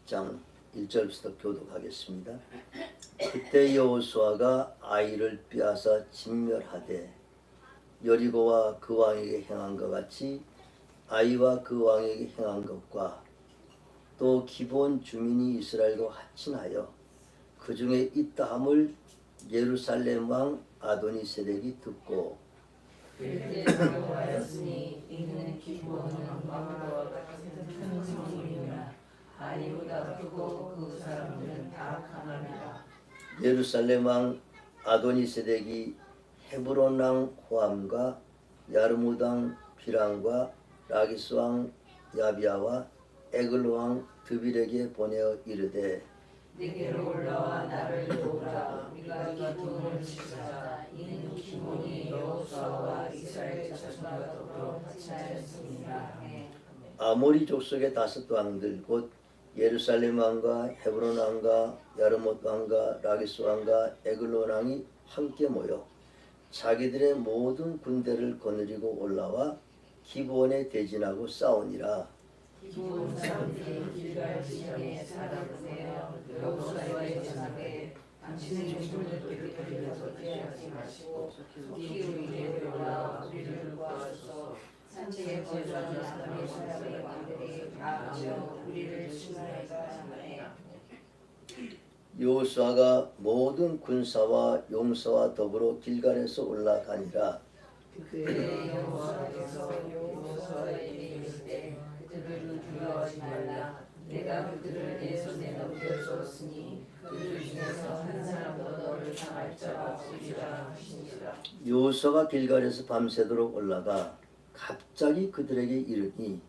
10장 1절부터 교독하겠습니다. 그때 여호수아가 아이를 빼앗아 진멸하되 여리고와 그 왕에게 행한 것 같이 아이와 그 왕에게 행한 것과 또 기브온 주민이 이스라엘과 합친하여 그 중에 있다함을 예루살렘 왕 아도니세덱이 듣고 그때 여호와였으니 이는 기브온은 왕과 같은 성이니라. 아이보다 크고 그 사람들은 다 강하니라. 예루살렘 왕 아도니세덱이 헤브론 왕 호암과 야르뭇 왕 비람과 라기스 왕 야비아와 에글 왕 드빌에게 보내어 이르되 내게로 올라와 나를 도우라. 우리가 기브온을 치자. 이는 기브온이 여호수아와 이스라엘 자손과 더불어 합친하였습니다. 아모리 족속의 5 왕들 곧 예루살렘 왕과 헤브론 왕과 야르뭇 왕과 라기스 왕과 에글론 왕이 함께 모여 자기들의 모든 군대를 거느리고 올라와 기브온에 대진하고 싸우니라. 기브온 사람들이 길갈 지경에 사람을 내어 여호수아의 전하게 당신의 종들에게 돌려서 피하지 마시고 속히 우리에게 올라와 우리를 구하소서. 산책에 거주하는 사람의 사람의 왕들이 다 모여 우리를 침략할까 하네. 여호수아가 모든 군사와 용사와 더불어 길갈에서 올라가니라. 그때 여호와께서 여호수아에게 이르시되 그들을 두려워하지 말라. 내가 그들을 내 손에 넘겨주었으니 그들 중에서 한 사람도 너를 당할 자가 없으리라 하시니라. 여호수아가 길갈에서 밤새도록 올라가 갑자기 그들에게 이르니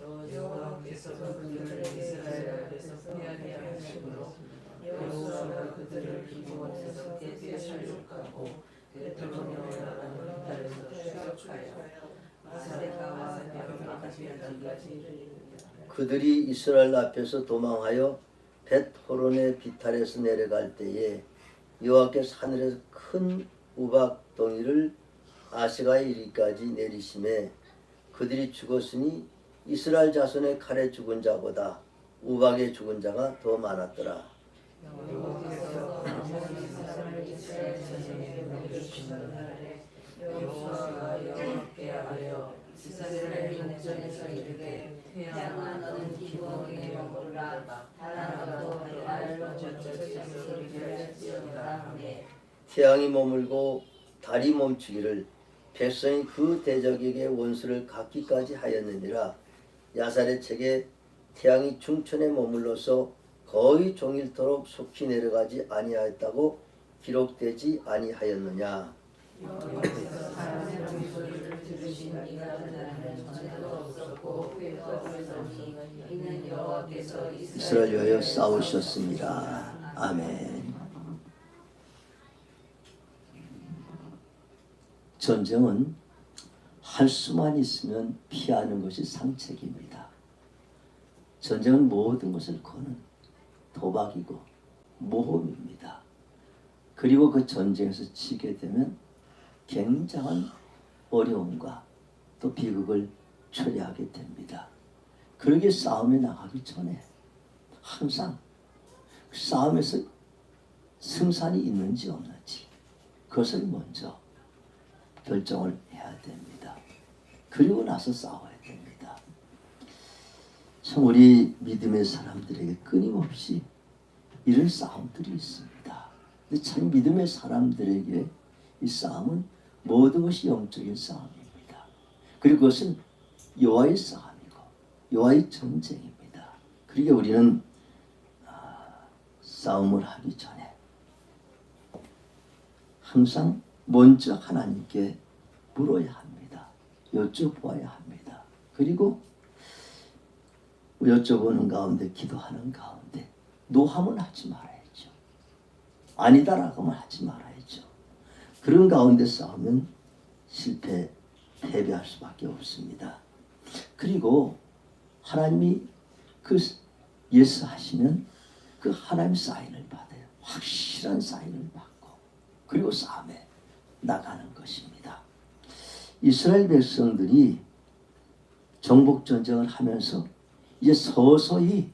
여호와께서 그들을 이스라엘 앞에서 피하게 하시므로 여호수아가 그들을 기브온에서 그때 살육하고 베들론에 올라가는 달에서 추격하여 마사레가와 베르마까지 이르니라. 그들이 이스라엘 앞에서 도망하여 벳호론의 비탈에서 내려갈 때에 여호와께서 하늘에서 큰 우박덩이를 아세가에 이르기까지 내리심에 그들이 죽었으니 이스라엘 자손의 칼에 죽은 자보다 우박에 죽은 자가 더 많았더라. 여호와께서 아모리 사람을 이스라엘 자손에게 넘겨주시는 날에 여호수아가 여호와께 아뢰어 이스라엘 목전에서 이르되 태양아 너는 기브온에게 머무르라. 달아나도 날 번쩍번쩍 일할지어다 하매 태양이 머물고 달이 멈추기를 백성이 그 대적에게 원수를 갚기까지 하였느니라. 야살의 책에 태양이 중천에 머물러서 거의 종일토록 속히 내려가지 아니하였다고 기록되지 아니하였느냐. 여호와께서 사람의 목소리를 들으신 이가 그날은 전에도 없었고 후에도 없으니 이는 여호와께서 이스라엘 위하여 싸우셨습니다. 아멘. 전쟁은 할 수만 있으면 피하는 것이 상책입니다. 전쟁은 모든 것을 거는 도박이고 모험입니다. 그리고 그 전쟁에서 지게 되면 굉장한 어려움과 또 비극을 초래하게 됩니다. 그러기에 싸움에 나가기 전에 항상 그 싸움에서 승산이 있는지 없는지 그것을 먼저 결정을 해야 됩니다. 그리고 나서 싸워야 됩니다. 참 우리 믿음의 사람들에게 끊임없이 이런 싸움들이 있습니다. 근데 참 믿음의 사람들에게 이 싸움은 모든 것이 영적인 싸움입니다. 그리고 그것은 여호와의 싸움이고 여호와의 전쟁입니다. 그러기에 우리는 싸움을 하기 전에 항상 먼저 하나님께 물어야 합니다. 여쭤보아야 합니다. 그리고 여쭤보는 가운데 기도하는 가운데 노함은 하지 말아야죠. 아니다라고 하면 하지 말아야죠. 그런 가운데 싸우면 패배할 수밖에 없습니다. 그리고 하나님이 그 예스 하시면 그 하나님 사인을 받아요. 확실한 사인을 받고 그리고 싸움에 나가는 것입니다. 이스라엘 백성들이 정복 전쟁을 하면서 이제 서서히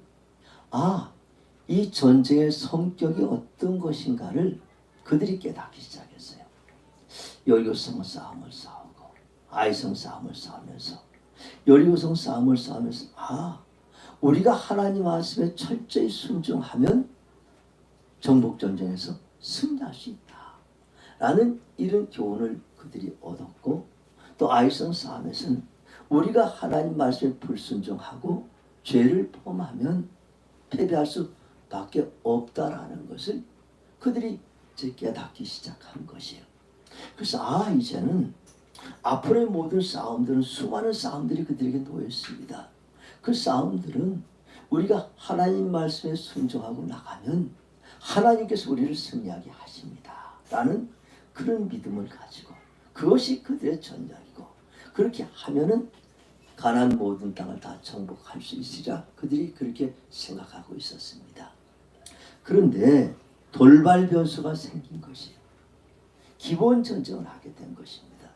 이 전쟁의 성격이 어떤 것인가를 그들이 깨닫기 시작했어요. 여리고성 싸움을 싸우고 아이성 싸움을 싸우면서 여리고성 싸움을 싸우면서 우리가 하나님 말씀에 철저히 순종하면 정복전쟁에서 승리할 수 있다 라는 이런 교훈을 그들이 얻었고, 또 아이성 싸움에서는 우리가 하나님 말씀에 불순종하고 죄를 범하면 패배할 수밖에 없다라는 것을 그들이 이제 깨닫기 시작한 것이에요. 그래서 이제는 앞으로의 모든 싸움들은, 수많은 싸움들이 그들에게 놓였습니다. 그 싸움들은 우리가 하나님 말씀에 순종하고 나가면 하나님께서 우리를 승리하게 하십니다 라는 그런 믿음을 가지고, 그것이 그들의 전략이고, 그렇게 하면은 가나안 모든 땅을 다 정복할 수 있으리라 그들이 그렇게 생각하고 있었습니다. 그런데 돌발 변수가 생긴 것이에요. 기본 전쟁을 하게 된 것입니다.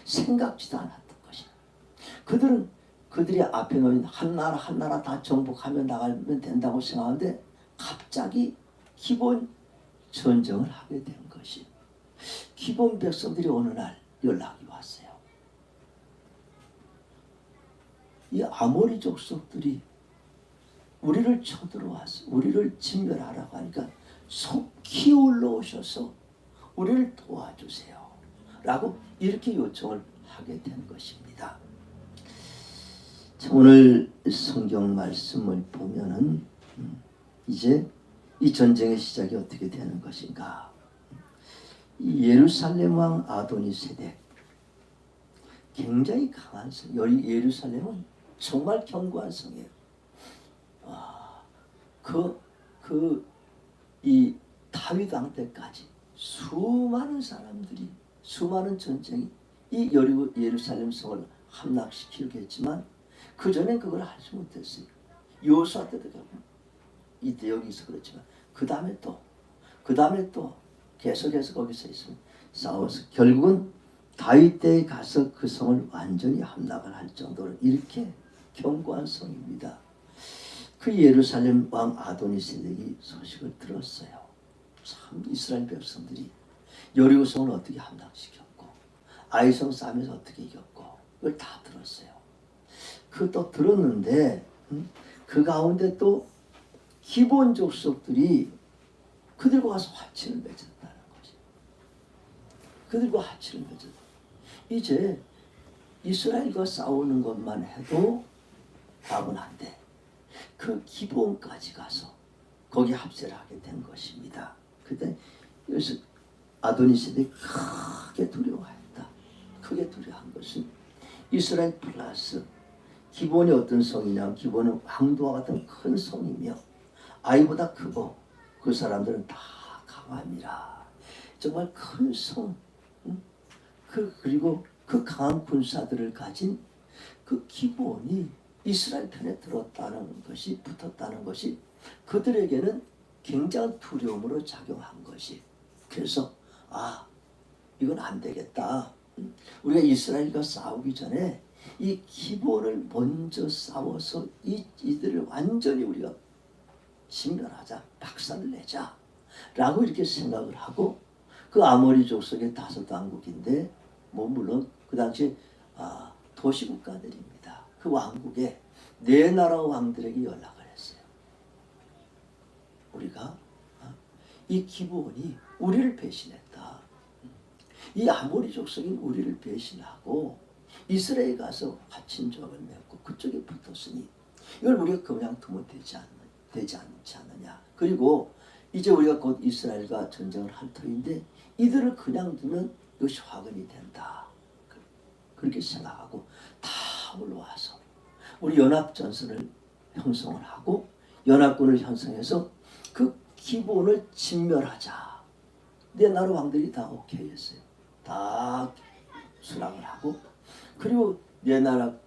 생각지도 않았던 것이에요. 그들이 앞에 놓인 한 나라 다 정복하며 나가면 된다고 생각하는데 갑자기 기본 전쟁을 하게 된 것이, 기본 백성들이 어느 날 연락이 왔어요. 이 아모리 족속들이 우리를 쳐들어와서 우리를 진멸하라고 하니까 속히 올라오셔서 우리를 도와주세요 라고 이렇게 요청을 하게 된 것입니다. 오늘 성경 말씀을 보면은 이제 이 전쟁의 시작이 어떻게 되는 것인가. 이 예루살렘 왕 아도니세덱, 굉장히 강한 성. 예루살렘은 정말 견고한 성이에요. 이 다윗 왕 때까지 수많은 사람들이, 수많은 전쟁이 이 예루살렘 성을 함락시키겠지만 그 전에 그걸 하지 못했어요. 여호수아 때도 이때 여기서 그렇지만 그 다음에 또 계속해서 거기서 있으면 싸워서 결국은 다윗 때에 가서 그 성을 완전히 함락을 할 정도로 이렇게 견고한 성입니다. 그 예루살렘 왕 아도니세덱이 소식을 들었어요. 참 이스라엘 백성들이 여리고 성을 어떻게 함락시켰고 아이성 싸움에서 어떻게 이겼고 그걸 다 들었어요. 또 들었는데 그 가운데 또 기본 족속들이 그들과 가서 화친을 맺었다는 거지. 그들과 화친을 맺었다. 이제 이스라엘과 싸우는 것만 해도 답은 안 돼. 그 기본까지 가서 거기 합세를 하게 된 것입니다. 그때 여기서 아도니세덱이 크게 두려워했다. 크게 두려워한 것은 이스라엘 플러스 기본이 어떤 성이냐, 기본은 왕도와 같은 큰 성이며 아이보다 크고 그 사람들은 다 강함이라. 정말 큰 성, 그리고 그 강한 군사들을 가진 그 기본이 이스라엘 편에 들었다는 것이, 붙었다는 것이 그들에게는 굉장한 두려움으로 작용한 것이. 그래서 이건 안 되겠다. 우리가 이스라엘과 싸우기 전에 이 기본을 먼저 싸워서 이들을 완전히 우리가 진멸하자, 박살을 내자 라고 이렇게 생각을 하고, 그 아모리 족속의 5왕국인데 물론 그 당시 도시국가들입니다. 그 왕국에 4나라 왕들에게 연락을 했어요. 우리가 이 기본이 우리를 배신했다. 이 아모리 족속이 우리를 배신하고 이스라엘에 가서 화친조약을 맺고 그쪽에 붙었으니 이걸 우리가 그냥 두면 되지 않지 않느냐. 그리고 이제 우리가 곧 이스라엘과 전쟁을 할 터인데 이들을 그냥 두면 이것이 화근이 된다. 그렇게 생각하고 다 올라와서 우리 연합전선을 형성을 하고 연합군을 형성해서 그 기본을 진멸하자. 4나라 왕들이 다 오케이 했어요. 다 수락을 하고, 그리고 4나라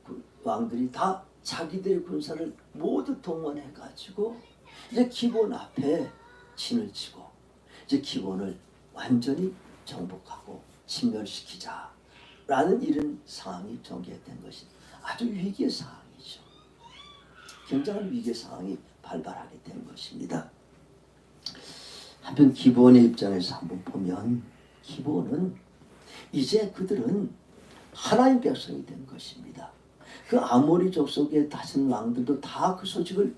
왕들이 다 자기들의 군사를 모두 동원해가지고 이제 기본 앞에 진을 치고 이제 기본을 완전히 정복하고 진멸시키자라는 이런 상황이 전개된 것이 아주 위기의 상황이죠. 굉장한 위기 상황이 발발하게 된 것입니다. 한편 기브온의 입장에서 한번 보면 기브온은 이제 그들은 하나님 백성이 된 것입니다. 그 아모리 족속의 다른 왕들도 다 그 소식을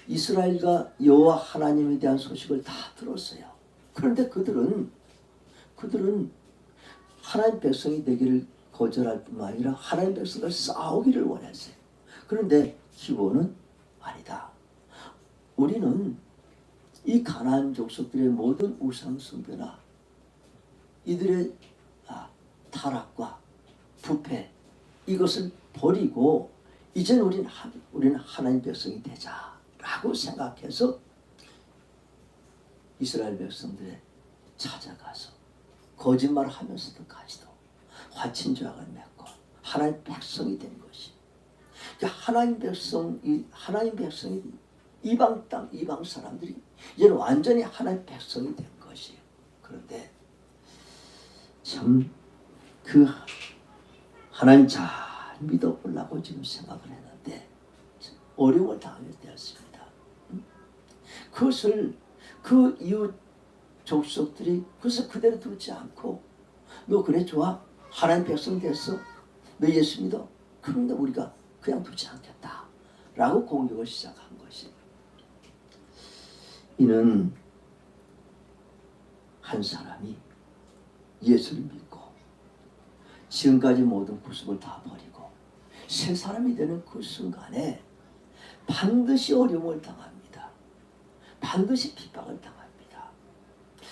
이스라엘과 여호와 하나님에 대한 소식을 다 들었어요. 그런데 그들은 하나님 백성이 되기를 거절할 뿐만 아니라 하나님 백성과 싸우기를 원했어요. 그런데 기브온은 아니다. 우리는 이 가나안 족속들의 모든 우상 숭배나 이들의 타락과 부패 이것을 버리고 이제는 우리는 하나님 백성이 되자라고 생각해서 이스라엘 백성들에 찾아가서 거짓말을 하면서도까지도 화친조약을 맺고 하나님 백성이 된 것이 하나님 백성이 이방 땅 이방 사람들이 이제는 완전히 하나님 백성이 된 것이에요. 그런데 참 그 하나님 잘 믿어보려고 지금 생각을 했는데 어려움을 당하게 되었습니다. 그것을 그 이웃 족속들이 그것을 그대로 두지 않고 너 그래 좋아 하나님 백성 됐어 너 예수 믿어 그런데 우리가 그냥 두지 않겠다 라고 공격을 시작한 것이 이는 한 사람이 예수를 믿고 지금까지 모든 구습을 다 버리고 새 사람이 되는 그 순간에 반드시 어려움을 당합니다. 반드시 핍박을 당합니다.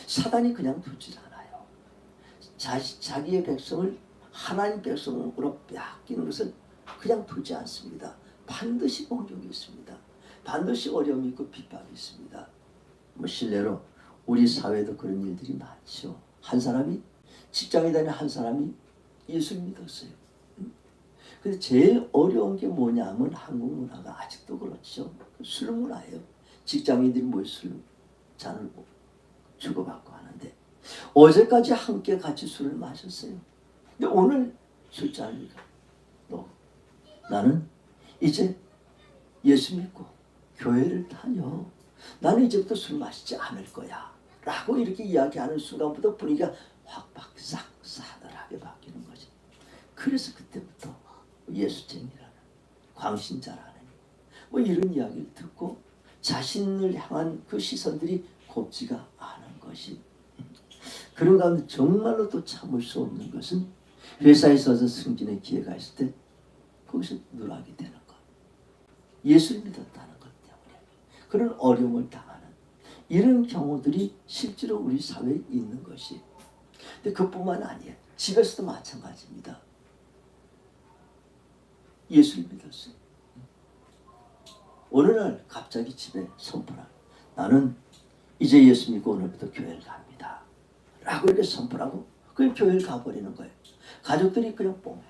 사단이 그냥 두질 않아요. 자기의 백성을 하나님 백성으로 빼앗기는 것을 그냥 두지 않습니다. 반드시 공격이 있습니다. 반드시 어려움이 있고 핍박이 있습니다. 실례로 우리 사회도 그런 일들이 많죠. 한 사람이 직장에 다니는 한 사람이 예수를 믿었어요. 근데 제일 어려운 게 뭐냐면 한국 문화가 아직도 그렇죠. 술 문화예요. 직장인들이 술 잔을 주고받고 하는데 어제까지 함께 같이 술을 마셨어요. 근데 오늘 술잔을 나는 이제 예수 믿고 교회를 다녀. 나는 이제부터 술 마시지 않을 거야. 라고 이렇게 이야기하는 순간부터 분위기가 확 싹 싸늘하게 바뀌는 거지. 그래서 그때부터 예수쟁이라는 광신자라는 이런 이야기를 듣고 자신을 향한 그 시선들이 곱지가 않은 것이 그런 가운데 정말로 또 참을 수 없는 것은 회사에 있어서 승진의 기회가 있을 때 거기서 누락이 되는 것. 예수를 믿었다는 것 때문에 그런 어려움을 당하는 이런 경우들이 실제로 우리 사회에 있는 것이 근데 그뿐만 아니에요. 집에서도 마찬가지입니다. 예수를 믿었어요. 어느 날 갑자기 집에 선포라 나는 이제 예수 믿고 오늘부터 교회를 갑니다. 라고 이렇게 선포하고 그냥 교회를 가버리는 거예요. 가족들이 그냥 뽕해.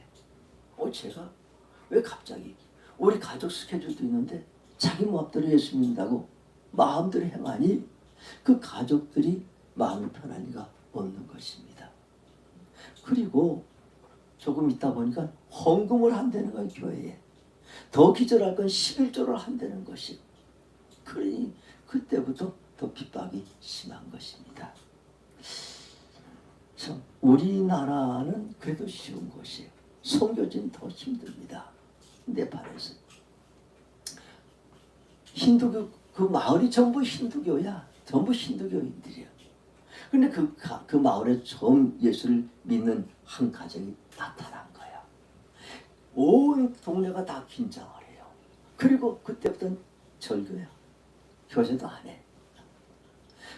제가 왜 갑자기 우리 가족 스케줄도 있는데 자기 마음대로 예수 믿는다고 마음대로 행하니 그 가족들이 마음이 편할 리가 없는 것입니다. 그리고 조금 있다 보니까 헌금을 한다는 거예요. 교회에. 더 기절할 건 11조를 한다는 것이. 그러니 그때부터 더 핍박이 심한 것입니다. 참 우리나라는 그래도 쉬운 것이에요. 선교지는 더 힘듭니다. 네팔에서. 힌두교 그 마을이 전부 힌두교야. 전부 힌두교인들이야. 근데 그 마을에 처음 예수를 믿는 한 가정이 나타난 거야. 온 동네가 다 긴장을 해요. 그리고 그때부터는 절교야. 교제도 안 해.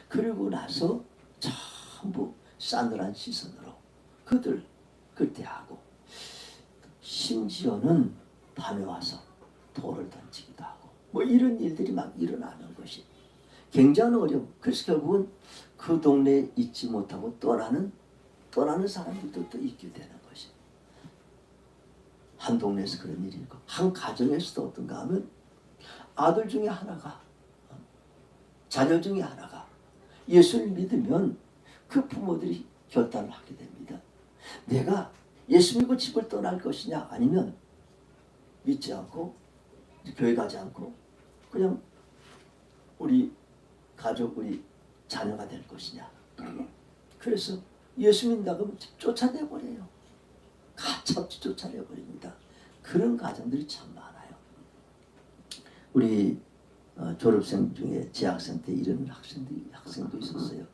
그리고 나서 전부 싸늘한 시선으로 그들 그때 하고 심지어는 밤에 와서 돌을 던지기도 하고 이런 일들이 막 일어나는 것이 굉장히 어려워. 그래서 결국은 그 동네에 있지 못하고 떠나는 사람들도 또 있게 되는 것이. 한 동네에서 그런 일이 있고 한 가정에서도 어떤가 하면 아들 중에 하나가 자녀 중에 하나가 예수를 믿으면 그 부모들이 결단을 하게 됩니다. 내가 예수 믿고 집을 떠날 것이냐 아니면 믿지 않고 교회 가지 않고 그냥 우리 가족, 우리 자녀가 될 것이냐. 그래서 예수 믿는다고 하면 쫓아내버려요. 가차없이 쫓아내버립니다. 그런 가정들이 참 많아요. 우리 졸업생 중에 재학생 때 이런 학생도 있었어요.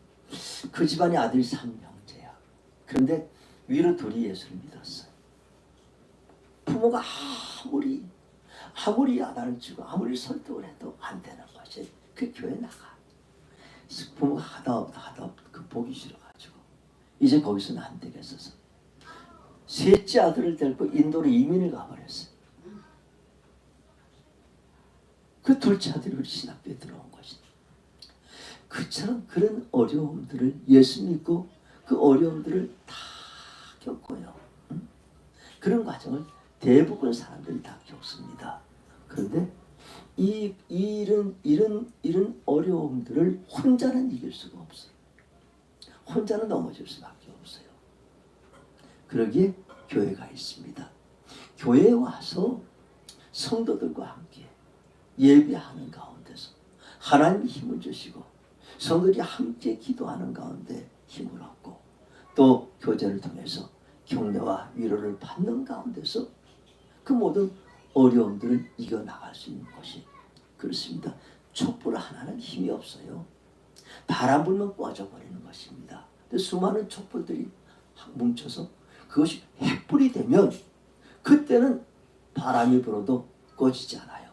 그 집안의 아들이 3형제야. 그런데 위로 둘이 예수를 믿었어요. 부모가 아무리 야단을 치고 아무리 설득을 해도 안 되는 것이 그 교회 나가. 부모가 하다 없다 그 보기 싫어가지고 이제 거기서는 안 되겠어서 셋째 아들을 데리고 인도로 이민을 가버렸어요. 그 둘째 아들이 우리 신학교에 들어온 것이. 그처럼 그런 어려움들을 예수 믿고 그 어려움들을 다 겪어요. 그런 과정을 대부분 사람들이 다 겪습니다. 그런데 이런 어려움들을 혼자는 이길 수가 없어요. 혼자는 넘어질 수밖에 없어요. 그러기에 교회가 있습니다. 교회에 와서 성도들과 함께 예배하는 가운데서 하나님이 힘을 주시고 성도들이 함께 기도하는 가운데 힘을 얻고 또 교제를 통해서 격려와 위로를 받는 가운데서 그 모든 어려움들을 이겨나갈 수 있는 것이 그렇습니다. 촛불 하나는 힘이 없어요. 바람 불면 꺼져버리는 것입니다. 수많은 촛불들이 뭉쳐서 그것이 횃불이 되면 그때는 바람이 불어도 꺼지지 않아요.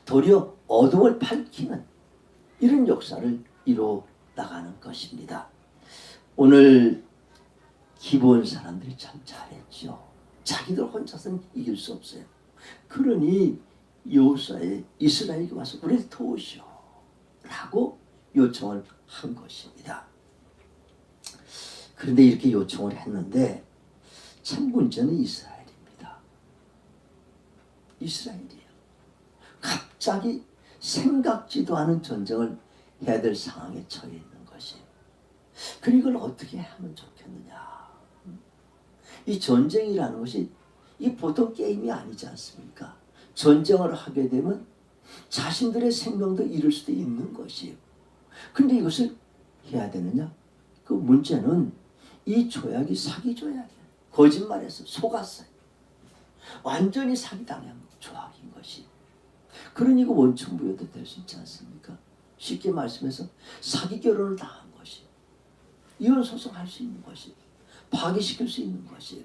도리어 어둠을 밝히는 이런 역사를 이루어 나가는 것입니다. 오늘 기본 사람들이 참 잘했죠. 자기들 혼자서는 이길 수 없어요. 그러니 여호수아에 이스라엘에게 와서 우리를 도우시오 라고 요청을 한 것입니다. 그런데 이렇게 요청을 했는데 참 문제는 이스라엘입니다. 이스라엘이에요. 갑자기 생각지도 않은 전쟁을 해야 될 상황에 처해 있는 것이. 그리고 이걸 어떻게 하면 좋겠느냐. 이 전쟁이라는 것이 이 보통 게임이 아니지 않습니까? 전쟁을 하게 되면 자신들의 생명도 잃을 수도 있는 것이에요. 그런데 이것을 해야 되느냐? 그 문제는 이 조약이 사기 조약이에요. 거짓말해서 속았어요. 완전히 사기당한 조약인 것이. 그러니 이거 원천부여도 될 수 있지 않습니까? 쉽게 말씀해서 사기 결혼을 당한 것이. 이혼 소송할 수 있는 것이. 파기시킬 수 있는 것이에요.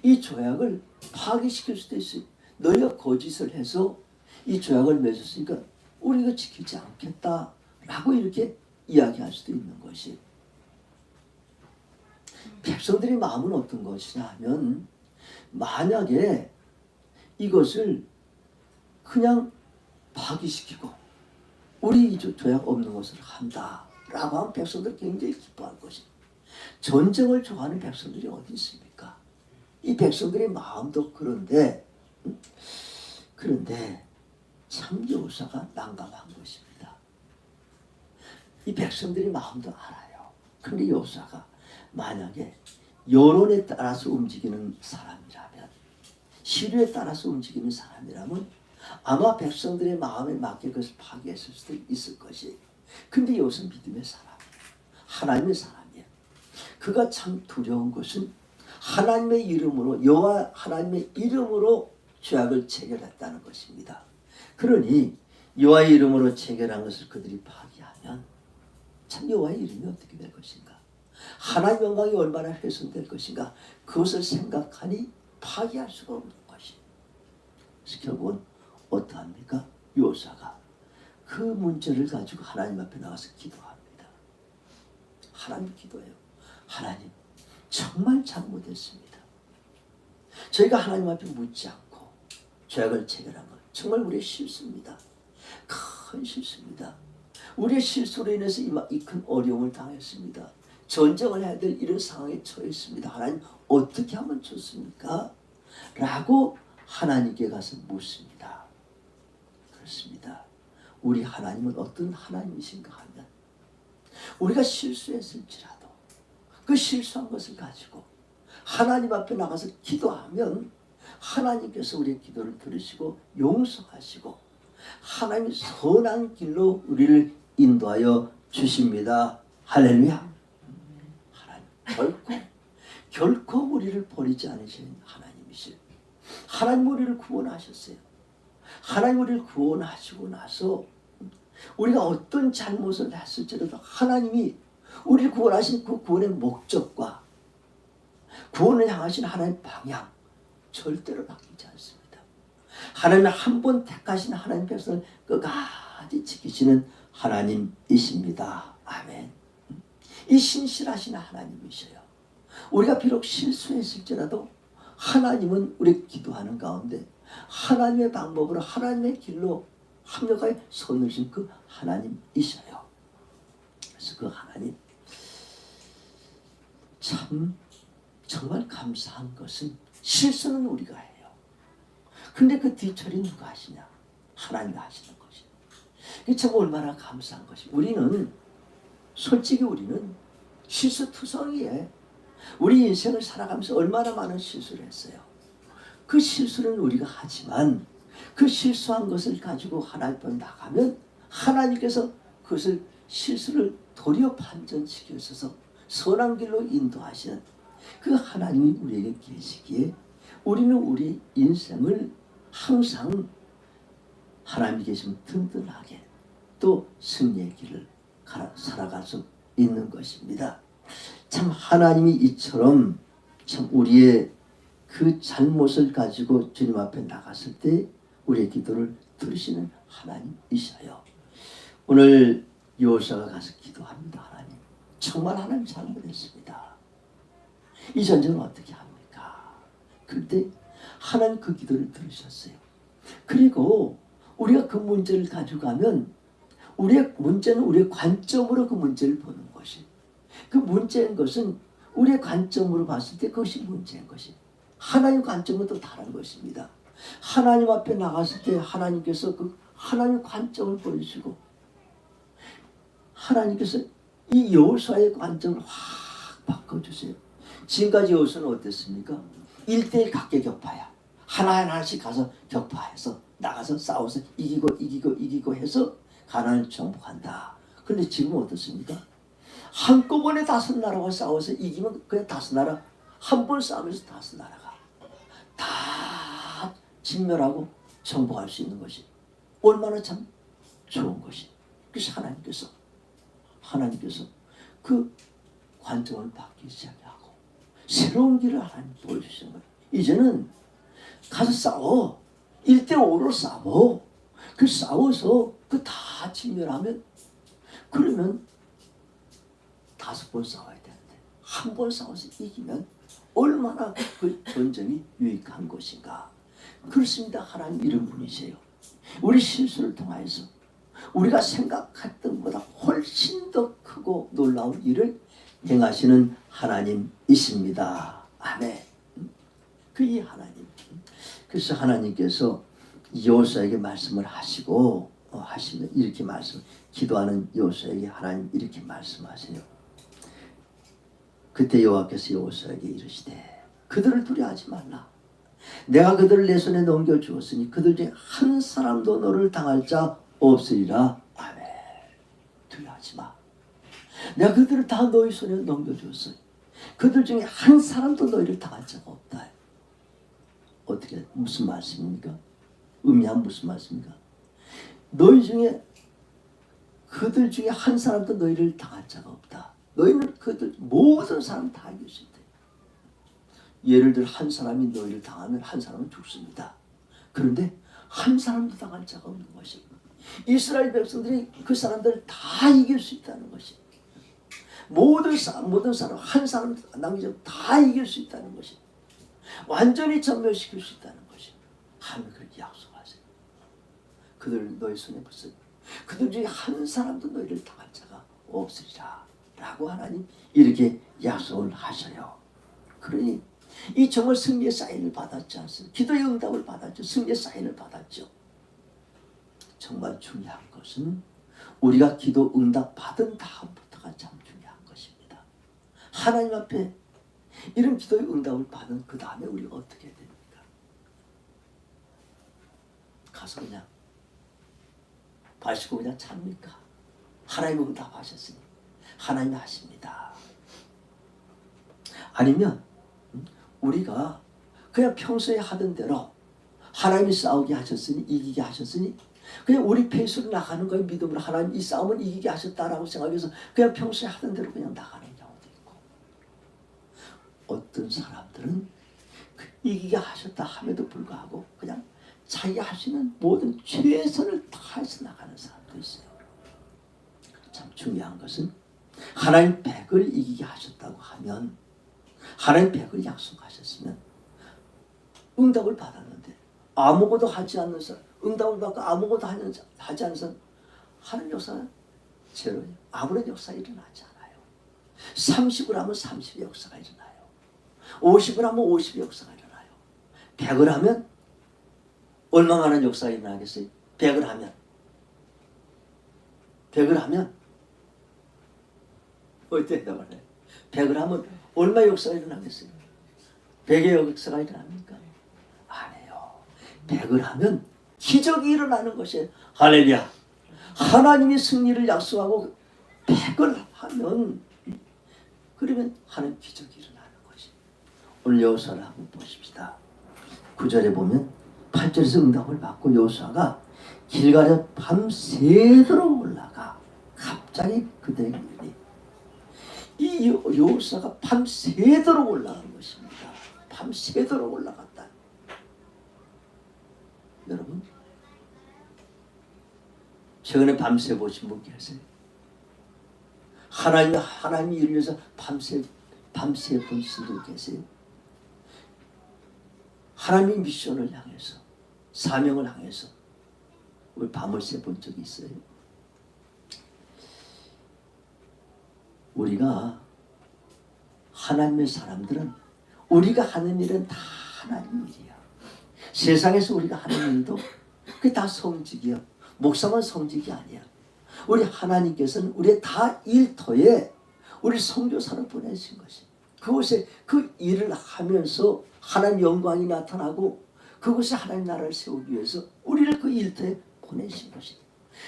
이 조약을 파기시킬 수도 있어요. 너희가 거짓을 해서 이 조약을 맺었으니까 우리가 지키지 않겠다라고 이렇게 이야기할 수도 있는 것이. 백성들의 마음은 어떤 것이냐 하면 만약에 이것을 그냥 파기시키고 우리 이 조약 없는 것을 한다라고 하면 백성들 굉장히 기뻐할 것이. 전쟁을 좋아하는 백성들이 어디 있습니까? 이 백성들의 마음도 그런데 참 여호수아가 난감한 것입니다. 이 백성들의 마음도 알아요. 그런데 여호수아가 만약에 여론에 따라서 움직이는 사람이라면, 시류에 따라서 움직이는 사람이라면 아마 백성들의 마음에 맞게 그것을 파괴했을 수도 있을 것이. 근데 여호수아는 믿음의 사람, 하나님의 사람이에요. 그가 참 두려운 것은 하나님의 이름으로, 여호와 하나님의 이름으로 죄악을 체결했다는 것입니다. 그러니 여호와의 이름으로 체결한 것을 그들이 파기하면 참 여호와의 이름이 어떻게 될 것인가? 하나님의 영광이 얼마나 훼손될 것인가? 그것을 생각하니 파기할 수가 없는 것이. 그래서 결국은 어떠합니까? 여호수아가 그 문제를 가지고 하나님 앞에 나가서 기도합니다. 하나님 기도해요. 하나님, 정말 잘못했습니다. 저희가 하나님 앞에 묻지 않고 죄악을 체결한 것 정말 우리의 실수입니다. 큰 실수입니다. 우리의 실수로 인해서 이 큰 어려움을 당했습니다. 전쟁을 해야 될 이런 상황에 처했습니다. 하나님 어떻게 하면 좋습니까? 라고 하나님께 가서 묻습니다. 그렇습니다. 우리 하나님은 어떤 하나님이신가 하면 우리가 실수했을지라도 그 실수한 것을 가지고 하나님 앞에 나가서 기도하면 하나님께서 우리의 기도를 들으시고 용서하시고 하나님의 선한 길로 우리를 인도하여 주십니다. 할렐루야. 하나님 결코 우리를 버리지 않으시는 하나님이시요. 하나님 우리를 구원하셨어요. 하나님 우리를 구원하시고 나서 우리가 어떤 잘못을 했을지라도 하나님이 우리를 구원하신 그 구원의 목적과 구원을 향하신 하나님의 방향 절대로 바뀌지 않습니다. 하나님은 한 번 택하신 하나님 백성을 끝까지 지키시는 하나님이십니다. 아멘. 이 신실하신 하나님이셔요. 우리가 비록 실수했을지라도 하나님은 우리 기도하는 가운데 하나님의 방법으로 하나님의 길로 합력하여 손을 신 그 하나님이셔요. 그래서 그 하나님 참 정말 감사한 것은 실수는 우리가 해요. 근데 그 뒤처리 누가 하시냐? 하나님이 하시는 것이. 이게 참 얼마나 감사한 것이. 우리는 솔직히 우리는 실수투성이에 우리 인생을 살아가면서 얼마나 많은 실수를 했어요. 그 실수는 우리가 하지만 그 실수한 것을 가지고 하나님 앞에 나가면 하나님께서 그것을 실수를 도리어 반전시켜서 선한 길로 인도하시는 그 하나님이 우리에게 계시기에 우리는 우리 인생을 항상 하나님이 계시면 든든하게 또 승리의 길을 살아갈 수 있는 것입니다. 참 하나님이 이처럼 참 우리의 그 잘못을 가지고 주님 앞에 나갔을 때 우리의 기도를 들으시는 하나님이셔요. 오늘 여호수아가 가서 기도합니다. 하나님 정말 하나님 잘못했습니다. 이 전쟁은 어떻게 합니까? 그런데 하나님 그 기도를 들으셨어요. 그리고 우리가 그 문제를 가져가면 우리의 문제는 우리의 관점으로 그 문제를 보는 것이, 그 문제인 것은 우리의 관점으로 봤을 때 그것이 문제인 것이, 하나님 관점은 또 다른 것입니다. 하나님 앞에 나갔을 때 하나님께서 그 하나님 관점을 보여주시고 하나님께서 이 여호수아의 관점을 확 바꿔주세요. 지금까지 여호수아는 어땠습니까? 1대1 각계 격파야. 하나하나씩 가서 격파해서 나가서 싸워서 이기고 해서 가나안을 정복한다. 그런데 지금은 어떻습니까? 한꺼번에 5나라와 싸워서 이기면 그냥 5나라 한 번 싸우면서 5나라가 다 진멸하고 정복할 수 있는 것이 얼마나 참 좋은 것이. 그래서 하나님께서 그 관점을 바뀌기 시작하고 새로운 길을 하나님 보여주시는 거예요. 이제는 가서 싸워. 1대5로 싸워. 그 싸워서 그 다 진멸하면 그러면 5번 싸워야 되는데 한 번 싸워서 이기면 얼마나 그 전쟁이 유익한 것인가. 그렇습니다. 하나님 이런 분이세요. 우리 실수를 통하여서 우리가 생각했던 것보다 훨씬 더 크고 놀라운 일을 행하시는 하나님이십니다. 아멘. 그 이 하나님. 그래서 하나님께서 여호수아에게 말씀을 하시고 하시면 이렇게 기도하는 여호수아에게 하나님 이렇게 말씀하세요. 그때 여호와께서 여호수아에게 이르시되 그들을 두려워하지 말라. 내가 그들을 내 손에 넘겨주었으니 그들 중에 한 사람도 너를 당할 자 없으리라. 아멘. 두려워하지 마. 내가 그들을 다 너희 손에 넘겨주었으니 그들 중에 한 사람도 너희를 당할 자가 없다. 어떻게 무슨 말씀입니까? 의미한 무슨 말씀입니까? 너희 중에 그들 중에 한 사람도 너희를 당할 자가 없다. 너희는 그들 모든 사람 다 이길 수 있다. 예를 들어 한 사람이 너희를 당하면 한 사람은 죽습니다. 그런데 한 사람도 당할 자가 없는 것이 이스라엘 백성들이 그 사람들을 다 이길 수 있다는 것이 모든 사람 한 사람 남기지 다 이길 수 있다는 것이 완전히 전멸시킬 수 있다는 것이 하나님 그렇게 약속하세요. 그들 너희 손에 붙으니 그들 중에 한 사람도 너희를 당할 자가 없으리라 라고 하나님 이렇게 약속을 하셔요. 그러니 이 정말 승리의 사인을 받았지 않습니까? 기도의 응답을 받았죠. 승리의 사인을 받았죠. 정말 중요한 것은 우리가 기도 응답 받은 다음부터가 참 중요한 것입니다. 하나님 앞에 이런 기도의 응답을 받은 그 다음에 우리가 어떻게 해야 됩니까? 가서 그냥 발 씻고 그냥 잡니까? 하나님은 응답하셨으니 하나님이 하십니다. 아니면 우리가 그냥 평소에 하던 대로 하나님이 싸우게 하셨으니 이기게 하셨으니 그냥 우리 페이스로 나가는 거예요. 믿음으로 하나님 이 싸움은 이기게 하셨다라고 생각해서 그냥 평소에 하던 대로 그냥 나가는 경우도 있고, 어떤 사람들은 이기게 하셨다 함에도 불구하고 그냥 자기가 할 수 있는 모든 최선을 다해서 나가는 사람도 있어요. 참 중요한 것은 하나님 100을 이기게 하셨다고 하면, 하나님 100을 약속하셨으면 응답을 받았는데 아무것도 하지 않는 사람, 응답을 받고 아무것도 하지 않는 사람, 하나님 역사는 제로예요. 아무런 역사 일어나지 않아요. 30을 하면 30의 역사가 일어나요. 50을 하면 50의 역사가 일어나요. 100을 하면 얼마만한 역사가 일어나겠어요? 100을 하면 어떻게 대답을 해요? 100을 하면 얼마의 역사가 일어나겠어요? 100의 역사가 일어납니까? 안 해요. 100을 하면 기적이 일어나는 것이에요. 할렐루야. 하나님이 승리를 약속하고 100을 하면, 그러면 하나님 기적이 일어나는 것이에요. 오늘 여호수아를 한번 보십시다. 9절에 보면 8절에서 응답을 받고 여호수아가 길갈에 밤새도록 올라가 갑자기 그들에게 이르니, 이 여호수아가 밤새도록 올라간 것입니다. 밤새도록 올라갔다. 여러분 최근에 밤새 보신 분 계세요? 하나님이 이를 위해서 밤새 보신 분 계세요? 하나님의 미션을 향해서, 사명을 향해서 우리 밤을 새 본 적이 있어요? 우리가 하나님의 사람들은 우리가 하는 일은 다 하나님 일이야. 세상에서 우리가 하는 일도 그게 다 성직이야. 목사만 성직이 아니야. 우리 하나님께서는 우리의 다 일터에 우리 선교사를 보내신 것이, 그곳에 그 일을 하면서 하나님 영광이 나타나고 그곳에 하나님 나라를 세우기 위해서 우리를 그 일터에 보내신 것이.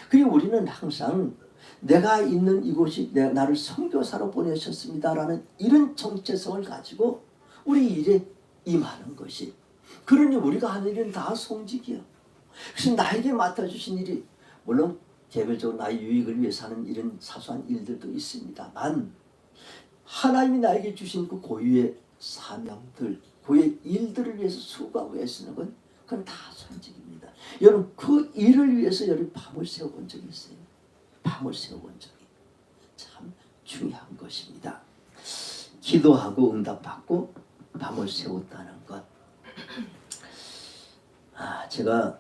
그리고 우리는 항상 내가 있는 이곳이 나를 선교사로 보내셨습니다라는 이런 정체성을 가지고 우리 일에 임하는 것이, 그러니 우리가 하는 일은 다 성직이야. 그래서 나에게 맡아주신 일이, 물론 개별적으로 나의 유익을 위해서 하는 이런 사소한 일들도 있습니다만, 하나님이 나에게 주신 그 고유의 사명들, 고유의 일들을 위해서 수고하고 애쓰는 건 그건 다 성직입니다. 여러분 그 일을 위해서 여러분 밤을 새워본 적이 있어요? 밤을 새워본 적이 참 중요한 것입니다. 기도하고 응답받고 밤을 새웠다는 것. 제가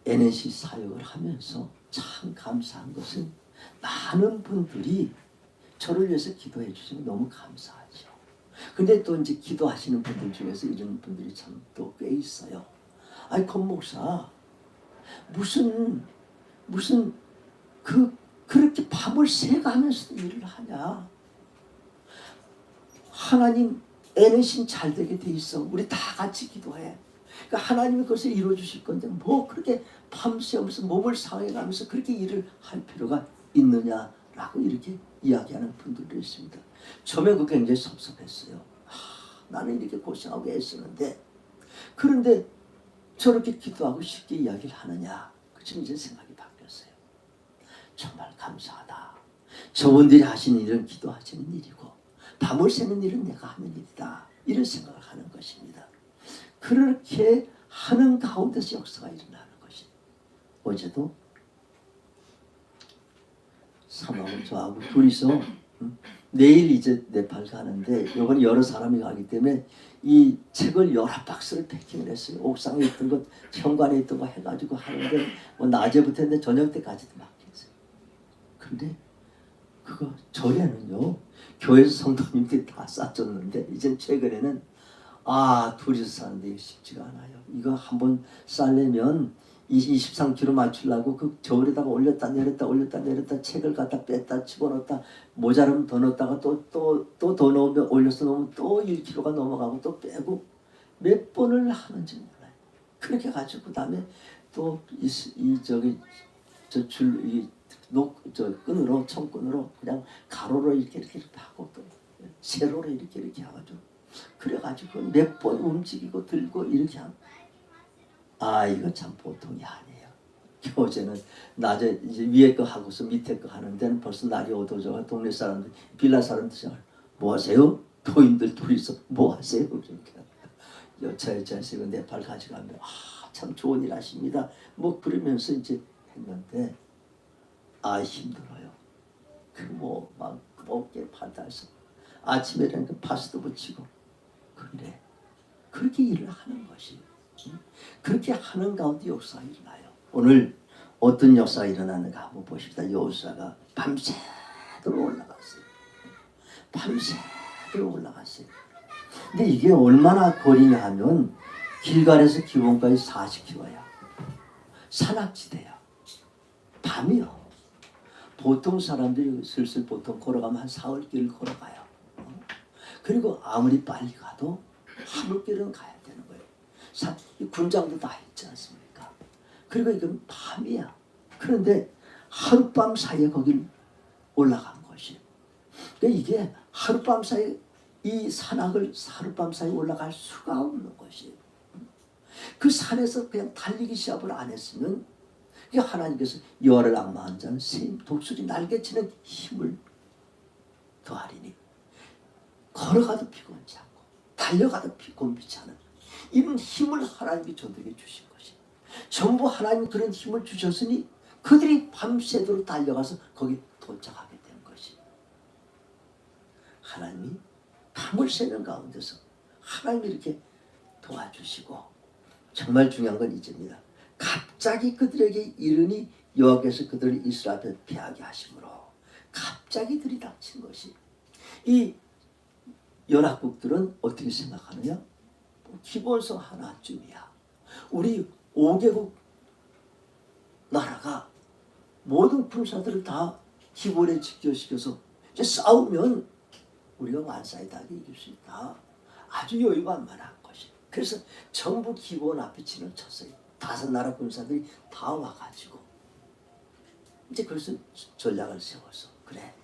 NNC 사역을 하면서 참 감사한 것은 많은 분들이 저를 위해서 기도해 주시면 너무 감사하죠. 근데 또 이제 기도하시는 분들 중에서 이런 분들이 참 또 꽤 있어요. 아니 권 목사 무슨 그렇게 밤을 새가면서도 일을 하냐? 하나님 NNC 잘 되게 돼 있어. 우리 다 같이 기도해. 그러니까 하나님이 그것을 이루어 주실 건데 뭐 그렇게 밤새면서 몸을 상해가면서 그렇게 일을 할 필요가 있느냐라고 이렇게 이야기하는 분들도 있습니다. 처음에 그게 굉장히 섭섭했어요. 나는 이렇게 고생하고 애쓰는데, 그런데 저렇게 기도하고 쉽게 이야기를 하느냐. 지금 이제 생각이 바뀌었어요. 정말 감사하다. 저분들이 하시는 일은 기도하시는 일이고 밤을 새는 일은 내가 하는 일이다. 이런 생각을 하는 것입니다. 그렇게 하는 가운데서 역사가 일어나는 것이, 어제도 사모하고 저하고 둘이서 내일 이제 네팔 가는데 이번에 여러 사람이 가기 때문에 이 책을 여러 박스를 패킹을 했어요. 옥상에 있던 것, 현관에 있던 거 해가지고 하는데 뭐 낮에부터 했는데 저녁 때까지도 막 했어요. 근데 그거 전에는요 교회에서 성도님들이 다 싸줬는데 이젠 최근에는 둘이서 사는데 쉽지가 않아요. 이거 한번 싸려면 23kg 맞추려고 그 저울에다가 올렸다 내렸다 책을 갖다 뺐다 집어넣었다 모자라면 더 넣었다가 또 더 넣으면 올려서 넣으면 또 1kg가 넘어가고 또 빼고 몇 번을 하는지 몰라요. 그렇게 가지고 그다음에 또 저 끈으로 청끈으로 그냥 가로로 이렇게 하고 또 세로로 이렇게 해가지고 그래가지고 몇 번 움직이고 들고 이렇게 하면 이거 참 보통이 아니에요. 어제는 낮에 이제 위에 거 하고서 밑에 거 하는 데는 벌써 날이 어두워져 동네 사람들 빌라 사람들 뭐 하세요? 도인들 둘이서 뭐 하세요? 이렇게 여차에 자식은 내 팔 가져가면 참 좋은 일 하십니다. 뭐 그러면서 이제 했는데 힘들어요. 그 뭐 막 어깨 받아서 아침에는 그 파스도 붙이고 그래 그렇게 일을 하는 것이 그렇게 하는 가운데 역사가 일어나요. 오늘 어떤 역사가 일어나는가 한번 보십시다. 여호수아가 밤새도록 올라갔어요. 밤새도록 올라갔어요. 근데 이게 얼마나 거리냐 하면 길갈에서 기본까지 40km야. 산악지대야. 밤이요. 보통 사람들이 슬슬 보통 걸어가면 한 4~5km를 걸어가요. 그리고 아무리 빨리 가도 한올 길은 가야 되는 거예요. 군장도 다 있지 않습니까? 그리고 이건 밤이야. 그런데 하룻밤 사이에 거길 올라간 것이. 그러니까 이게 하룻밤 사이에 이 산악을 하룻밤 사이에 올라갈 수가 없는 것이. 그 산에서 그냥 달리기 시합을 안 했으면 하나님께서 여호와를 앙망한 자는 새 독수리 날개치는 힘을 더하리니 걸어가도 피곤치 않고 달려가도 곤비치 않은 이런 힘을 하나님이 저들에게 주신 것이. 전부 하나님이 그런 힘을 주셨으니 그들이 밤새도록 달려가서 거기 도착하게 된 것이. 하나님이 밤을 새는 가운데서 하나님이 이렇게 도와주시고 정말 중요한 건 이제입니다. 갑자기 그들에게 이르니 여호와께서 그들을 이스라엘 앞에 패하게 하심으로 갑자기 들이닥친 것이. 이 연합국들은 어떻게 생각하느냐? 기본성 하나쯤이야. 우리 5개국 나라가 모든 군사들을 다 기본에 직결시켜서 이제 싸우면 우리가 완사이다게 이길 수 있다. 아주 여유만만한 것이. 그래서 전부 기본 앞에 진을 쳤어요. 5나라 군사들이 다 와가지고 이제 그래서 전략을 세워서 그래.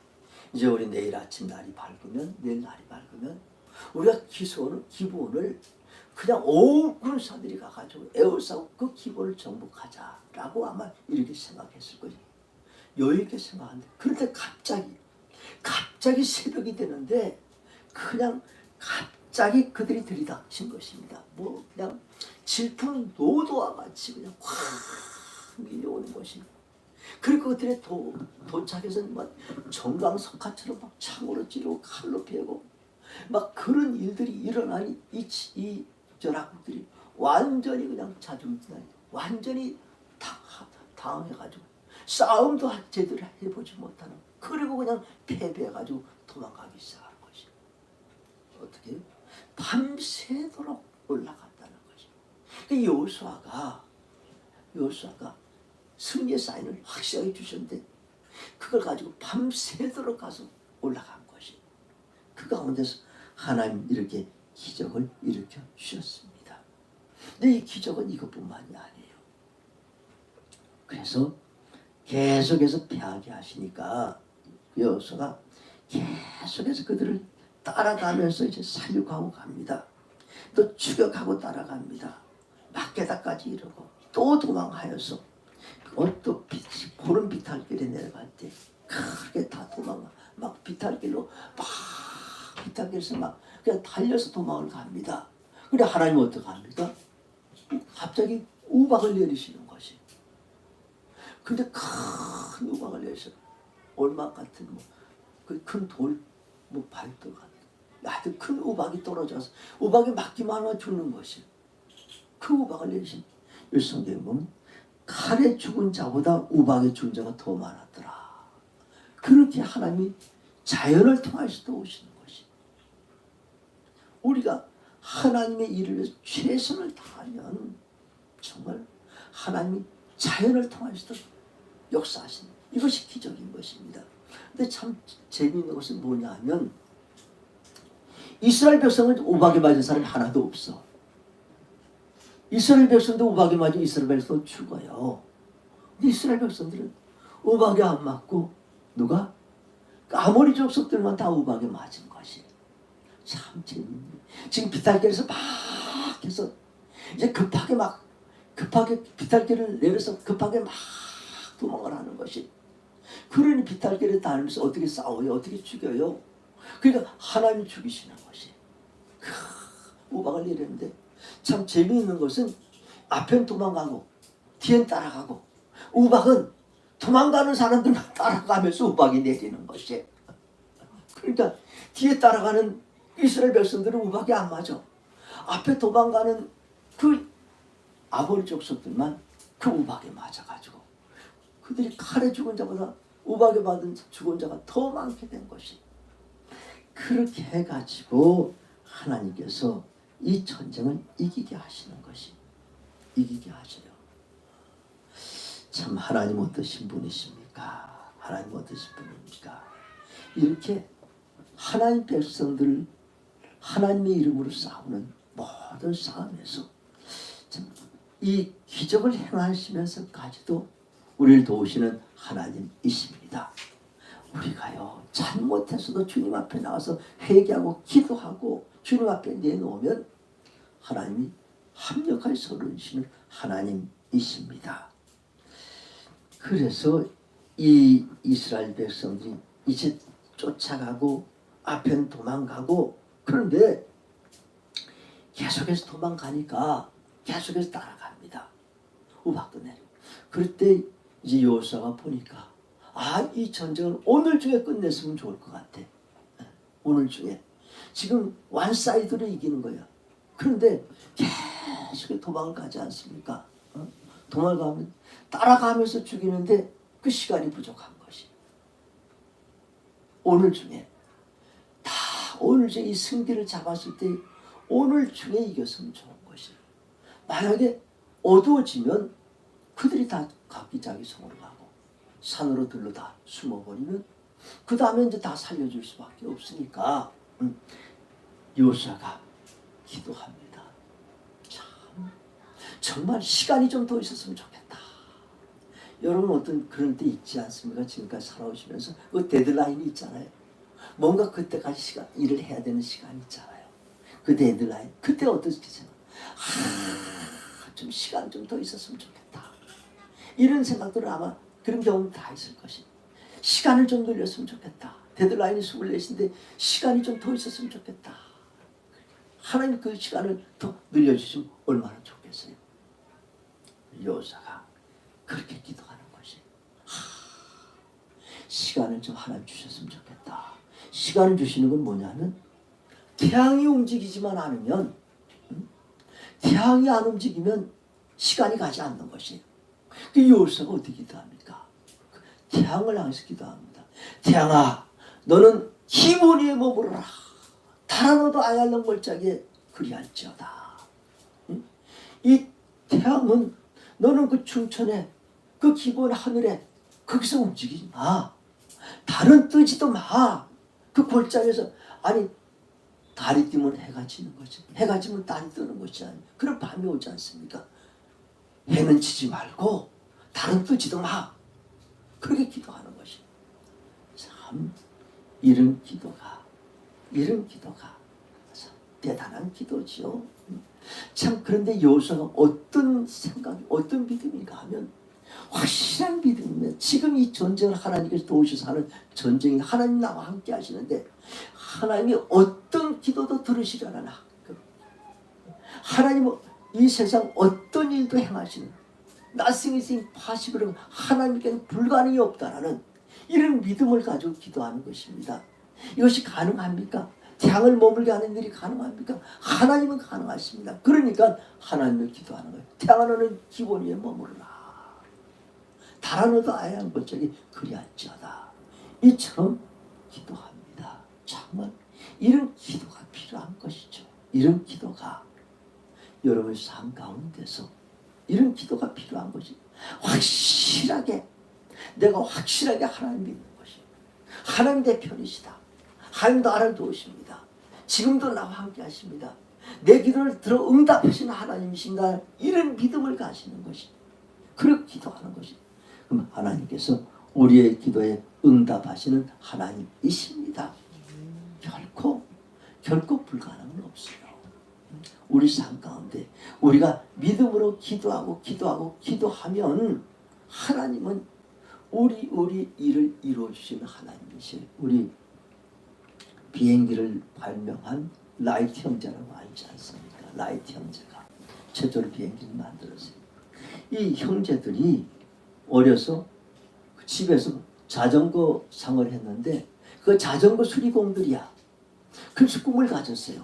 이제 우리 내일 아침 날이 밝으면 우리가 기본을 그냥 온 군사들이 가가지고 에워싸고 그 기본을 정복하자라고 아마 이렇게 생각했을 거예요. 여유 있게 생각하는데 그런데 갑자기 새벽이 되는데 그냥 갑자기 그들이 들이닥친 것입니다. 뭐 그냥 질풍 노도와 같이 그냥 확 밀려오는 것입니다. 그리고 그들의 도착해서 막 정강석화처럼 막 창으로 찌르고 칼로 베고 막 그런 일들이 일어나니 이 전하국들이 완전히 그냥 완전히 당황해가지고 싸움도 제대로 해보지 못하는 그리고 그냥 패배해가지고 도망가기 시작하는 것이. 어떻게 해요? 밤새도록 올라갔다는 것이. 그 여호수아가 승리의 사인을 확실하게 주셨는데 그걸 가지고 밤새도록 가서 올라간 것이. 그 가운데서 하나님 이렇게 기적을 일으켜 주셨습니다. 근데 이 기적은 이것뿐만이 아니에요. 그래서 계속해서 패하게 하시니까 여호수아가 계속해서 그들을 따라가면서 이제 살육하고 갑니다. 또 추격하고 따라갑니다. 막게다까지 이르고 또 도망하여서 또 보름 비탈길에 내려갈 때 크게 다 도망가. 막 비탈길로 비탈길에서 막 그냥 달려서 도망을 갑니다. 그래 하나님은 어떻게 합니까? 갑자기 우박을 내리시는 것이. 근데 큰 우박을 내리셔. 얼마 같은 그 큰 돌, 발톱 같은. 하여튼 큰 우박이 떨어져서 우박이 맞기만 하면 죽는 것이. 그 우박을 내리신 이 성경에 보면 칼에 죽은 자보다 우박에 죽은 자가 더 많았더라. 그렇게 하나님이 자연을 통해서 도우시는 것이. 우리가 하나님의 일을 위해서 최선을 다하면 정말 하나님이 자연을 통해서도 역사하신 이것이 기적인 것입니다. 근데 참 재미있는 것은 뭐냐 하면 이스라엘 백성은 우박에 맞은 사람이 하나도 없어. 이스라엘 백성도 우박에 맞은 이스라엘 백성도 죽어요. 근데 이스라엘 백성들은 우박에 안 맞고 누가? 아모리 족속들만 다 우박에 맞은 것이 참 재밌네. 지금 비탈길에서 막 해서 이제 급하게 비탈길을 내려서 급하게 막 도망을 하는 것이, 그러니 비탈길에 다니면서 어떻게 싸워요? 어떻게 죽여요? 그러니까 하나님이 죽이시는 것이 우박을 내렸는데, 참 재미있는 것은 앞엔 도망가고 뒤엔 따라가고, 우박은 도망가는 사람들만 따라가면서 우박이 내리는 것이, 그러니까 뒤에 따라가는 이스라엘 백성들은 우박이 안 맞아. 앞에 도망가는 그 아모리 족속들만 그 우박에 맞아가지고 그들이 칼에 죽은 자보다 우박에 맞은 죽은 자가 더 많게 된 것이, 그렇게 해가지고 하나님께서 이 전쟁을 이기게 하시는 것이, 이기게 하셔요. 참 하나님 어떠신 분이십니까? 하나님 어떠신 분입니까? 이렇게 하나님 백성들 하나님의 이름으로 싸우는 모든 싸움에서 참 이 기적을 행하시면서까지도 우리를 도우시는 하나님이십니다. 우리가요 잘못해서도 주님 앞에 나와서 회개하고 기도하고 주님 앞에 내놓으면 하나님이 합력하여 서르시는 하나님이십니다. 그래서 이 이스라엘 백성들이 이제 쫓아가고 앞에는 도망가고, 그런데 계속해서 도망가니까 계속해서 따라갑니다. 우박도 내리고. 그럴 때 이제 여호수아가 보니까 이 전쟁을 오늘 중에 끝냈으면 좋을 것 같아. 오늘 중에 지금 완사이드로 이기는 거야. 그런데 계속 도망을 가지 않습니까? 도망가면 따라가면서 죽이는데 그 시간이 부족한 것이, 오늘 중에 다 오늘 중에 이 승기를 잡았을 때 오늘 중에 이겼으면 좋은 것이, 만약에 어두워지면 그들이 다 각기 자기 성으로 가고 산으로 들러 다 숨어버리면 그 다음에 이제 다 살려줄 수밖에 없으니까 여호수아가 기도합니다. 참 정말 시간이 좀 더 있었으면 좋겠다. 여러분 어떤 그런 때 있지 않습니까? 지금까지 살아오시면서 그 데드라인이 있잖아요. 뭔가 그때까지 일을 해야 되는 시간이 있잖아요. 그 데드라인, 그때 어떻게 생각해요? 좀 시간 좀 더 있었으면 좋겠다. 이런 생각들은 아마 그런 경험 다 있을 것이, 시간을 좀 늘렸으면 좋겠다. 데드라인이 24시인데 시간이 좀 더 있었으면 좋겠다. 하나님 그 시간을 더 늘려주시면 얼마나 좋겠어요. 여호수아가 그렇게 기도하는 것이, 시간을 좀 하나님 주셨으면 좋겠다. 시간을 주시는 건 뭐냐면 태양이 움직이지만 않으면, 태양이 안 움직이면 시간이 가지 않는 것이, 그 여호수아가 어떻게 기도합니까? 태양을 향해서 기도합니다. 태양아, 너는 기본 위에 머무르라. 달아너도 아얄런 골짜기에 그리할지어다. 이 태양은 너는 그 충천에 그 기본 하늘에 거기서 움직이지 마. 달은 뜨지도 마. 그 골짜기에서, 아니 달이 뜨면 해가 지는 거지, 해가 지면 달이 뜨는 것이 아니야. 그럼 밤이 오지 않습니까? 해는 지지 말고 달은 뜨지도 마. 그렇게 기도하는 것이, 참 이런 기도가 참 대단한 기도지요. 참 그런데 여호수아가 어떤 생각이, 어떤 믿음인가 하면 확실한 믿음이면, 지금 이 전쟁을 하나님께서 도우셔서 하는 전쟁이 하나님 나와 함께 하시는데 하나님이 어떤 기도도 들으시려나, 하나님은 이 세상 어떤 일도 행하시는, Nothing is impossible, 하나님께는 불가능이 없다라는 이런 믿음을 가지고 기도하는 것입니다. 이것이 가능합니까? 태양을 머물게 하는 일이 가능합니까? 하나님은 가능하십니다. 그러니까 하나님을 기도하는 거예요. 태양아, 너는 기본 위에 머무르라. 달아 너도 아야한 골짜기 그리할지어다. 이처럼 기도합니다. 정말 이런 기도가 필요한 것이죠. 이런 기도가 여러분의 삶 가운데서, 이런 기도가 필요한 것이, 확실하게 내가 확실하게 하나님 믿는 것이 하나님 내 편이시다. 하나님 나를 도우십니다. 지금도 나와 함께 하십니다. 내 기도를 들어 응답하시는 하나님이신가 이런 믿음을 가지는 것이 그렇게 기도하는 것이 그럼 하나님께서 우리의 기도에 응답하시는 하나님이십니다. 결코 불가능은 없어요. 우리 삶 가운데 우리가 믿음으로 기도하면 하나님은 우리 일을 이루어주시는 하나님이시에요. 우리 비행기를 발명한 라이트 형제라고 알지 않습니까? 라이트 형제가 최초로 비행기를 만들었어요. 이 형제들이 어려서 집에서 자전거 상을 했는데 그 자전거 수리공들이야. 그래서 꿈을 가졌어요.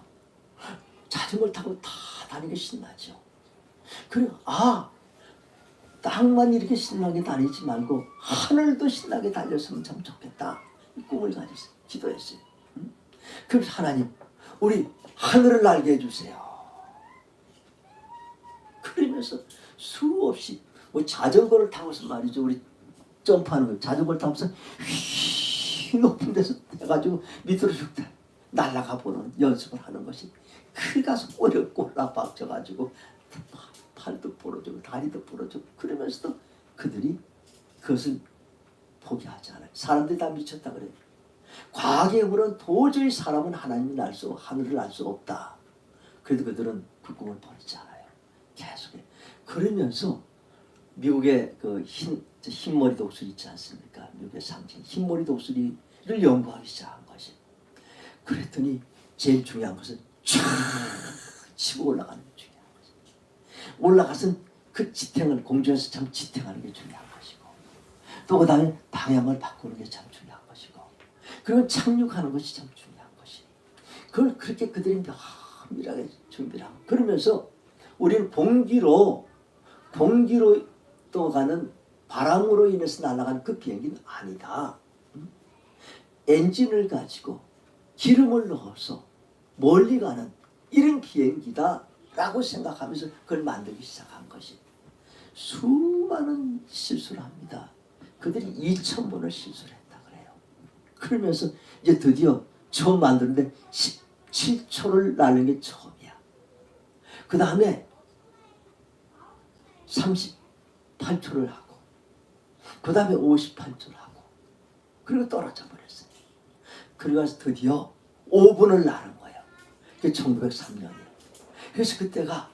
자전거를 타고 다 다니기 신나죠. 그리고 땅만 이렇게 신나게 다니지 말고 하늘도 신나게 달렸으면 참 좋겠다. 이 꿈을 가졌어요. 기도했어요. 그래서 하나님 우리 하늘을 날게 해주세요. 그러면서 수없이 자전거를 타고서 말이죠. 우리 점프하는 거 자전거를 타고서 휘 높은 데서 해가지고 밑으로 쭉 날아가 보는 연습을 하는 것이 그 가서 꼬리를 꼴라 박혀가지고 팔도 부러지고 다리도 부러지고 그러면서도 그들이 그것을 포기하지 않아요. 사람들이 다 미쳤다 그래요. 과학의 힘으로는 도저히 사람은 하나님을 하늘을 알 수 없다. 그래도 그들은 그 꿈을 버리지 않아요. 계속해. 그러면서 미국의 그 흰머리 독수리 있지 않습니까? 미국의 상징 흰머리 독수리를 연구하기 시작한 것이. 그랬더니 제일 중요한 것은 쫙 치고 올라가는 게 중요한 것이. 올라가서 그 지탱을 공중에서 참 지탱하는 게 중요한 것이고 또 그 다음에 방향을 바꾸는 게 참 중요한 것이고 그리고 착륙하는 것이 참 중요한 것이. 그걸 그렇게 그들이 면밀하게 준비를 하고 그러면서 우리는 봉기로 떠가는 바람으로 인해서 날아가는 그 비행기는 아니다. 엔진을 가지고 기름을 넣어서 멀리 가는 이런 비행기다 라고 생각하면서 그걸 만들기 시작한 것이. 수많은 실수를 합니다. 그들이 2000번을 실수를 했다 그래요. 그러면서 이제 드디어 처음 만드는데 17초를 나는 게 처음이야. 그 다음에 38초를 하고 그 다음에 58초를 하고 그리고 떨어져 버렸어요. 그래서 드디어 5분을 나는 거예요. 그게 1903년이에요. 그래서 그때가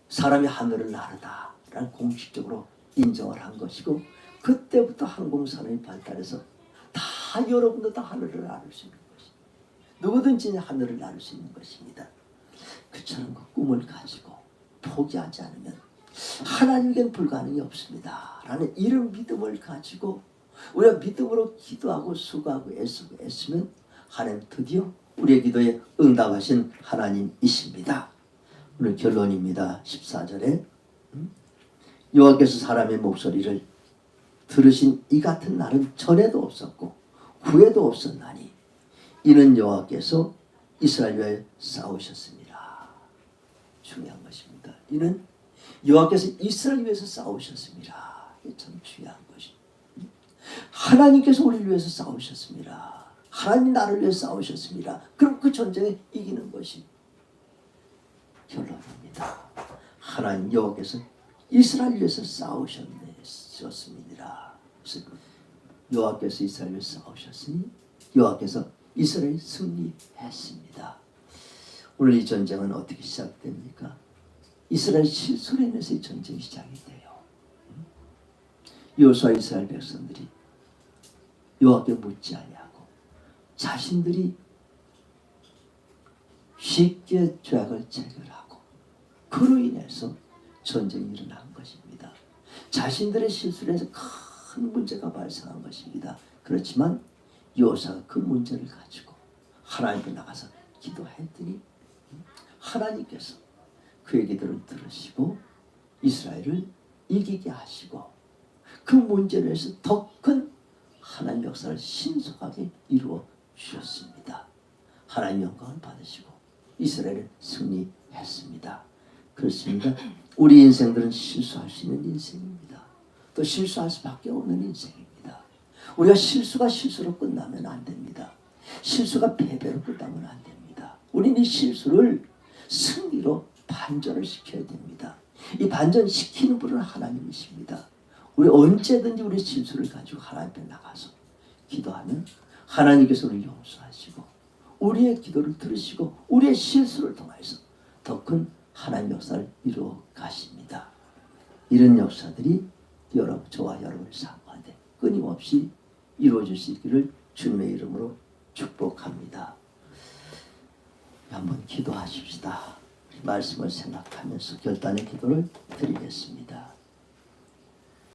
사람이 하늘을 나르다라는 공식적으로 인정을 한 것이고 그때부터 항공산업이 발달해서 다 여러분도 다 하늘을 나를 수 있는 것이 누구든지 하늘을 나를 수 있는 것입니다. 그처럼 그 꿈을 가지고 포기하지 않으면 하나님께는 불가능이 없습니다 라는 이런 믿음을 가지고 우리가 믿음으로 기도하고 수고하고 애쓰면 하나님 드디어 우리의 기도에 응답하신 하나님이십니다. 오늘 결론입니다. 14절에 여호와께서 사람의 목소리를 들으신 이 같은 날은 전에도 없었고 후에도 없었나니 이는 여호와께서 이스라엘 위하여 싸우셨습니다. 중요한 것입니다. 이는 여호와께서 이스라엘 위해서 싸우셨습니다. 이게 참 중요한 것이. 하나님께서 우리를 위해서 싸우셨습니다. 하나님이 나를 위해서 싸우셨습니다. 그럼 그 전쟁에 이기는 것이 결론입니다. 하나님 여호와께서 이스라엘 위해서 싸우셨습니다. 그래서 여호와께서 이스라엘 위해서 싸우셨으니 여호와께서 이스라엘 승리했습니다. 오늘 이 전쟁은 어떻게 시작됩니까? 이스라엘 실수로 인해서 이 전쟁이 시작이 돼요. 여호수아 이스라엘 백성들이 여호와께 묻지 아니하고 자신들이 쉽게 죄악을 체결하고 그로 인해서 전쟁이 일어난 것입니다. 자신들의 실수로 해서 큰 문제가 발생한 것입니다. 그렇지만 여호수아가 그 문제를 가지고 하나님께 나가서 기도했더니 하나님께서 그의 기도를 들으시고 이스라엘을 이기게 하시고 그 문제로 해서 더 큰 하나님 역사를 신속하게 이루어 주셨습니다. 하나님 영광을 받으시고 이스라엘은 승리했습니다. 그렇습니다. 우리 인생들은 실수할 수 있는 인생입니다. 또 실수할 수밖에 없는 인생입니다. 우리가 실수가 실수로 끝나면 안 됩니다. 실수가 패배로 끝나면 안 됩니다. 우리는 이 실수를 승리로 반전을 시켜야 됩니다. 이 반전시키는 분은 하나님이십니다. 우리 언제든지 우리 실수를 가지고 하나님 앞에 나가서 기도하면 하나님께서 우리를 용서하시고 우리의 기도를 들으시고 우리의 실수를 통해서 더 큰 하나님 역사를 이루어 가십니다. 이런 역사들이 저와 여러분의 삶 가운데 끊임없이 이루어질 수 있기를 주님의 이름으로 축복합니다. 한번 기도하십시다. 말씀을 생각하면서 결단의 기도를 드리겠습니다.